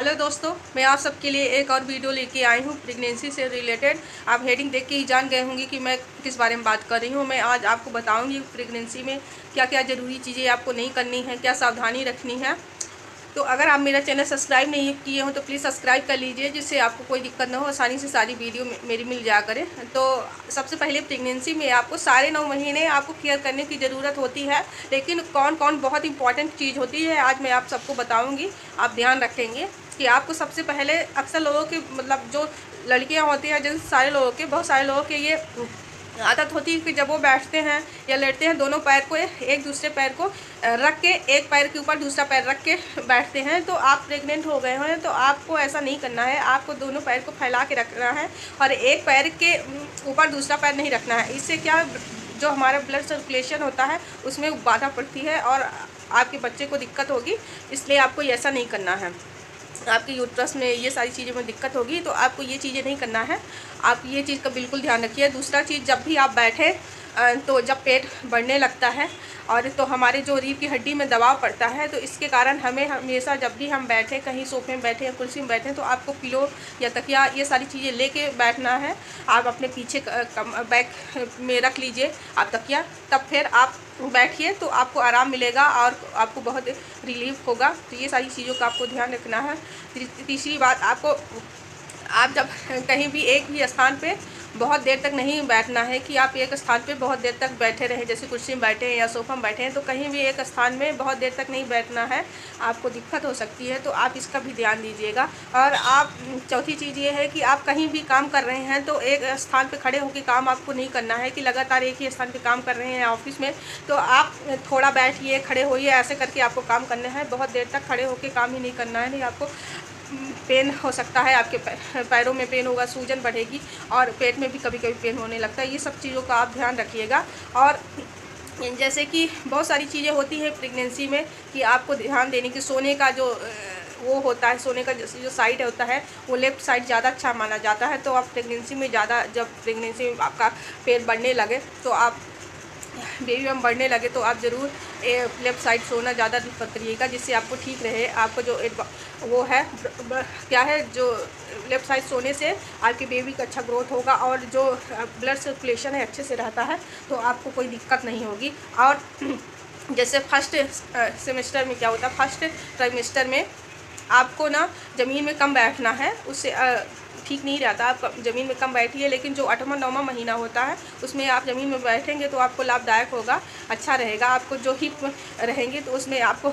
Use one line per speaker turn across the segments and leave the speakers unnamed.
Hello दोस्तों, मैं आप सबके लिए एक और वीडियो लेके आई हूँ प्रेगनेंसी से रिलेटेड। आप हेडिंग देख के ही जान गए होंगे कि मैं किस बारे में बात कर रही हूँ। मैं आज आपको बताऊँगी प्रेगनेंसी में क्या क्या ज़रूरी चीज़ें आपको नहीं करनी है, क्या सावधानी रखनी है। तो अगर आप मेरा चैनल सब्सक्राइब नहीं किए हो तो प्लीज़ सब्सक्राइब कर लीजिए, जिससे आपको कोई दिक्कत ना हो, आसानी से सारी वीडियो मेरी मिल जाया करे। तो सबसे पहले प्रेगनेंसी में आपको सारे 9 महीने आपको केयर करने की ज़रूरत होती है, लेकिन कौन कौन बहुत इंपॉर्टेंट चीज़ होती है आज मैं आप सबको बताऊँगी। आप ध्यान रखेंगे कि आपको सबसे पहले अक्सर लोगों के मतलब जो लड़कियां होती हैं, जैसे सारे लोगों के बहुत सारे लोगों के ये आदत होती है कि जब वो बैठते हैं या लेटते हैं दोनों पैर को एक दूसरे पैर को रख के, एक पैर के ऊपर दूसरा पैर रख के बैठते हैं। तो आप प्रेग्नेंट हो गए हैं तो आपको ऐसा नहीं करना है। आपको दोनों पैर को फैला के रखना है और एक पैर के ऊपर दूसरा पैर नहीं रखना है। इससे क्या, जो हमारा ब्लड सर्कुलेशन होता है उसमें बाधा पड़ती है और आपके बच्चे को दिक्कत होगी। इसलिए आपको ऐसा नहीं करना है। आपके यूट्रस में ये सारी चीज़ों में दिक्कत होगी, तो आपको ये चीज़ें नहीं करना है। आप ये चीज़ का बिल्कुल ध्यान रखिए। दूसरा चीज़, जब भी आप बैठें तो जब पेट बढ़ने लगता है और तो हमारे जो रीढ़ की हड्डी में दबाव पड़ता है, तो इसके कारण हमें हमेशा जब भी हम बैठें, कहीं सोफे में बैठें या कुर्सी में बैठें, तो आपको पिलो या तकिया ये सारी चीज़ें लेके बैठना है। आप अपने पीछे बैक में रख लीजिए आप तकिया, तब फिर आप बैठिए तो आपको आराम मिलेगा और आपको बहुत रिलीफ होगा। तो ये सारी चीज़ों का आपको ध्यान रखना है। तीसरी बात, आपको आप जब कहीं भी एक ही स्थान पे बहुत देर तक नहीं बैठना है कि आप एक स्थान पे बहुत देर तक बैठे रहें, जैसे कुर्सी में बैठे हैं या सोफा में बैठे हैं, तो कहीं भी एक स्थान में बहुत देर तक नहीं बैठना है, आपको दिक्कत हो सकती है। तो आप इसका भी ध्यान दीजिएगा। और आप चौथी चीज़ ये है कि आप कहीं भी काम कर रहे हैं तो एक स्थान पर खड़े होकर काम आपको नहीं करना है कि लगातार एक ही स्थान पर काम कर रहे हैं ऑफिस में, तो आप थोड़ा बैठिए, खड़े होइए, ऐसे करके आपको काम करना है। बहुत देर तक खड़े होकर काम ही नहीं करना है, नहीं आपको पेन हो सकता है, आपके पैरों में पेन होगा, सूजन बढ़ेगी और पेट में भी कभी कभी पेन होने लगता है। ये सब चीज़ों का आप ध्यान रखिएगा। और जैसे कि बहुत सारी चीज़ें होती हैं प्रेगनेंसी में कि आपको ध्यान देने की, सोने का जो वो होता है, सोने का जो साइड होता है वो लेफ़्ट साइड ज़्यादा अच्छा माना जाता है। तो आप प्रेगनेंसी में ज़्यादा, जब प्रेगनेंसी में आपका पेट बढ़ने लगे, तो आप बेबी बम बढ़ने लगे, तो आप ज़रूर लेफ़्ट साइड सोना ज़्यादा प्रेफर करिएगा, जिससे आपको ठीक रहे। आपको जो वो है क्या है, जो लेफ़्ट साइड सोने से आपके बेबी का अच्छा ग्रोथ होगा और जो ब्लड सर्कुलेशन है अच्छे से रहता है, तो आपको कोई दिक्कत नहीं होगी। और जैसे फर्स्ट सेमेस्टर में क्या होता है, फर्स्ट ट्राइमेस्टर में आपको ना ज़मीन में कम बैठना है, उससे ठीक नहीं रहता। आप ज़मीन में कम बैठिए, लेकिन जो 8वां 9वां महीना होता है उसमें आप ज़मीन में बैठेंगे तो आपको लाभदायक होगा, अच्छा रहेगा। आपको जो हिप रहेंगे तो उसमें आपको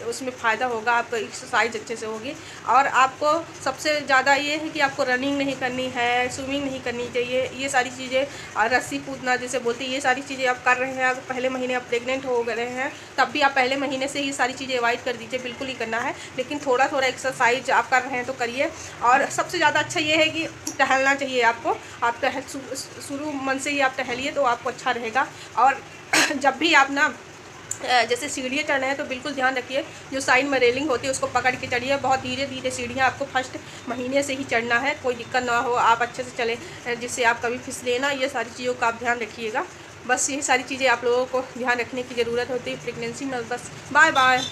उसमें फ़ायदा होगा, आपको एक्सरसाइज अच्छे से होगी। और आपको सबसे ज़्यादा ये है कि आपको रनिंग नहीं करनी है, स्विमिंग नहीं करनी चाहिए, ये सारी चीज़ें, रस्सी कूदना जैसे बोलते हैं, ये सारी चीज़ें आप कर रहे हैं। अगर पहले महीने आप प्रेग्नेंट हो गए हैं तब भी आप पहले महीने से ही सारी चीज़ें अवॉइड कर दीजिए, बिल्कुल ही करना है। लेकिन थोड़ा थोड़ा एक्सरसाइज आप कर रहे हैं तो करिए। और सबसे ज़्यादा अच्छा ये है कि टहलना चाहिए आपको। आप शुरू मन से ही आप टहलिए तो आपको अच्छा रहेगा। और जब भी आप ना जैसे सीढ़ियाँ चढ़ रहे हैं तो बिल्कुल ध्यान रखिए, जो साइड में रेलिंग होती है उसको पकड़ के चढ़िए। बहुत धीरे धीरे सीढ़ियाँ आपको फर्स्ट महीने से ही चढ़ना है, कोई दिक्कत ना हो, आप अच्छे से चलें, जिससे आप कभी फिसले ना। ये सारी चीज़ों का आप ध्यान रखिएगा। बस यही सारी चीज़ें आप लोगों को ध्यान रखने की ज़रूरत होती है प्रेगनेंसी में। बस बाय बाय।